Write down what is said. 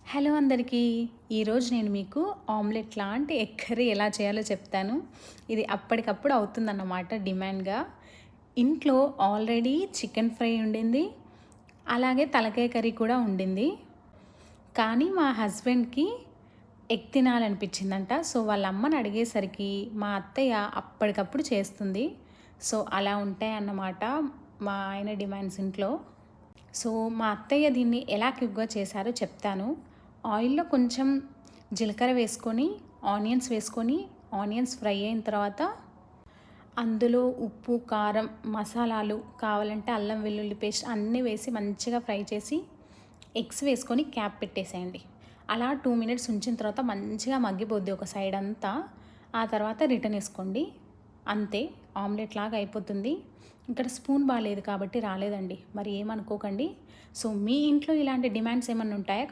Hello అందరికీ. ఈరోజు నేను మీకు ఆమ్లెట్ లాంటి ఎగ్ కర్రీ ఎలా చేయాలో చెప్తాను. ఇది అప్పటికప్పుడు అవుతుందన్నమాట డిమాండ్‌గా. ఇంట్లో ఆల్రెడీ చికెన్ ఫ్రై ఉండింది. అలాగే తలకాయ కర్రీ కూడా ఉండింది. కానీ మా హస్బెండ్‌కి ఎగ్ తినాలనిపించిందంట. సో, వాళ్ళ అమ్మని అడిగేసరికి మా అత్తయ్య అప్పటికప్పుడు చేస్తుంది. సో, అలా ఉంటాయన్నమాట మా ఆయన డిమాండ్స్ ఇంట్లో. సో, మా అత్తయ్య దీన్ని ఎలా క్విక్‌గా చేశారో చెప్తాను. ఆయిల్‌లో కొంచెం జీలకర్ర వేసుకొని, ఆనియన్స్ ఫ్రై అయిన తర్వాత అందులో ఉప్పు, కారం, మసాలాలు కావాలంటే అల్లం వెల్లుల్లి పేస్ట్ అన్నీ వేసి మంచిగా ఫ్రై చేసి ఎగ్స్ వేసుకొని క్యాప్ పెట్టేసేయండి. అలా 2 మినిట్స్ ఉంచిన తర్వాత మంచిగా మగ్గిపోద్ది ఒక సైడ్ అంతా. ఆ తర్వాత రిటర్న్ వేసుకోండి. అంతే, ఆమ్లెట్ లాగా అయిపోతుంది. ఇక్కడ స్పూన్ బాలేదు కాబట్టి రాలేదండి. మరి ఏమనుకోకండి. సో, మీ ఇంట్లో ఇలాంటి డిమాండ్స్ ఏమన్నా ఉంటాయా?